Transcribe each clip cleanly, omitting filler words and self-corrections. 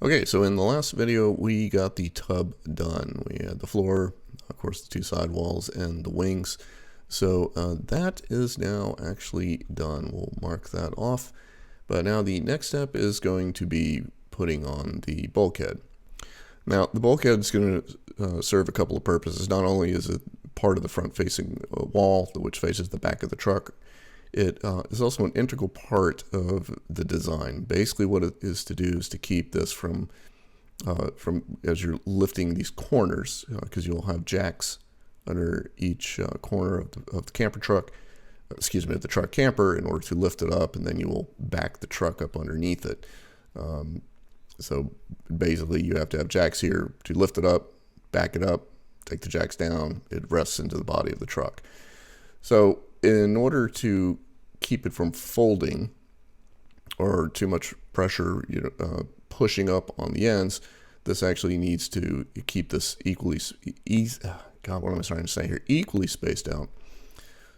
Okay, so in the last video, we got the tub done. We had the floor, of course, the two side walls, and the wings. So that is now actually done. We'll mark that off. But now the next step is going to be putting on the bulkhead. Now, the bulkhead is going to serve a couple of purposes. Not only is it part of the front-facing wall, which faces the back of the truck, it is also an integral part of the design. Basically, what it is to do is to keep this from as you're lifting these corners, because you'll have jacks under each corner of the camper truck, excuse me, of the truck camper, in order to lift it up, and then you will back the truck up underneath it. So basically, you have to have jacks here to lift it up, back it up, take the jacks down. It rests into the body of the truck. So in order to keep it from folding or too much pressure pushing up on the ends, this actually needs to keep this equally spaced out.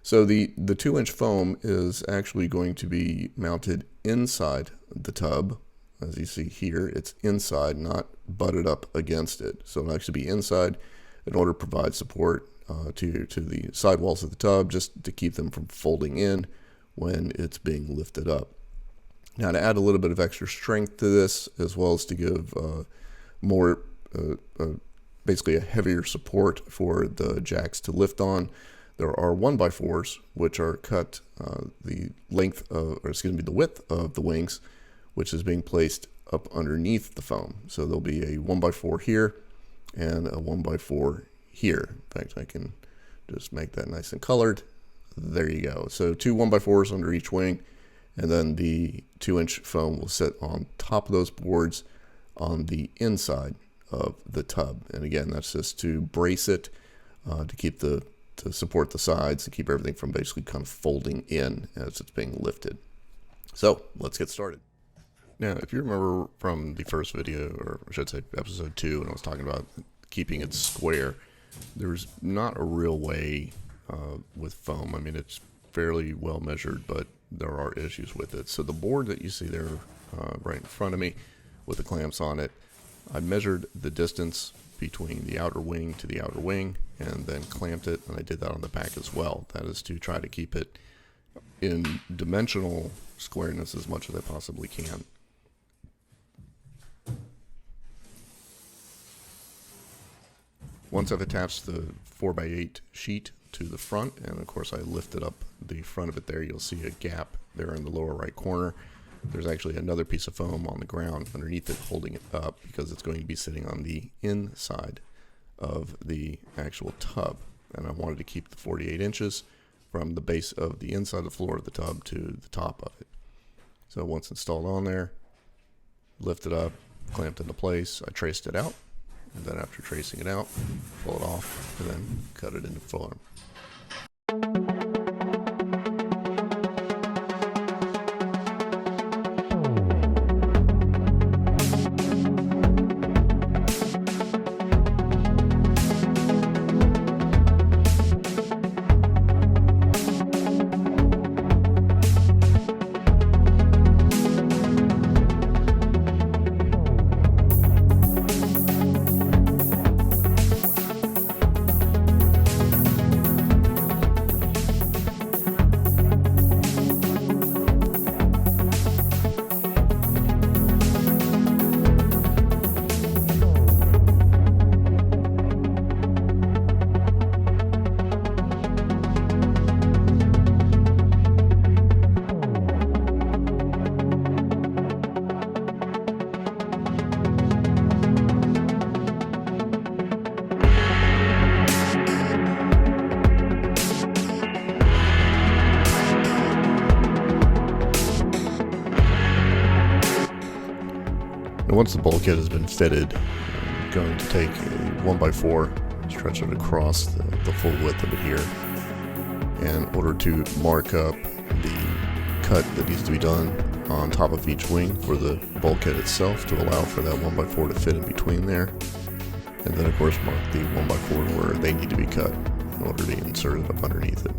So the 2-inch foam is actually going to be mounted inside the tub. As you see here, it's inside, not butted up against it. So it'll actually be inside in order to provide support to the sidewalls of the tub, just to keep them from folding in when it's being lifted up. Now, to add a little bit of extra strength to this, as well as to give basically a heavier support for the jacks to lift on, there are 1x4s which are cut the width of the wings, which is being placed up underneath the foam. So there'll be a 1x4 here and a 1x4 here. In fact, I can just make that nice and colored. There you go. So two 1x4s under each wing, and then the 2-inch foam will sit on top of those boards on the inside of the tub. And again, that's just to brace it, to support the sides, to keep everything from basically kind of folding in as it's being lifted. So let's get started. Now, if you remember from the first video, or I should say episode 2, when I was talking about keeping it square, there's not a real way with foam. I mean, it's fairly well measured, but there are issues with it. So the board that you see there right in front of me with the clamps on it, I measured the distance between the outer wing to the outer wing and then clamped it, and I did that on the back as well. That is to try to keep it in dimensional squareness as much as I possibly can. Once I've attached the 4x8 sheet to the front, and of course I lifted up the front of it there, you'll see a gap there in the lower right corner. There's actually another piece of foam on the ground underneath it holding it up, because it's going to be sitting on the inside of the actual tub. And I wanted to keep the 48 inches from the base of the inside of the floor of the tub to the top of it. So once installed on there, lift it up, clamped into place, I traced it out. And then after tracing it out, pull it off, and then cut it into form. And once the bulkhead has been fitted, I'm going to take a 1x4, stretch it across the full width of it here, in order to mark up the cut that needs to be done on top of each wing for the bulkhead itself, to allow for that 1x4 to fit in between there. And then of course mark the 1x4 where they need to be cut in order to insert it up underneath it.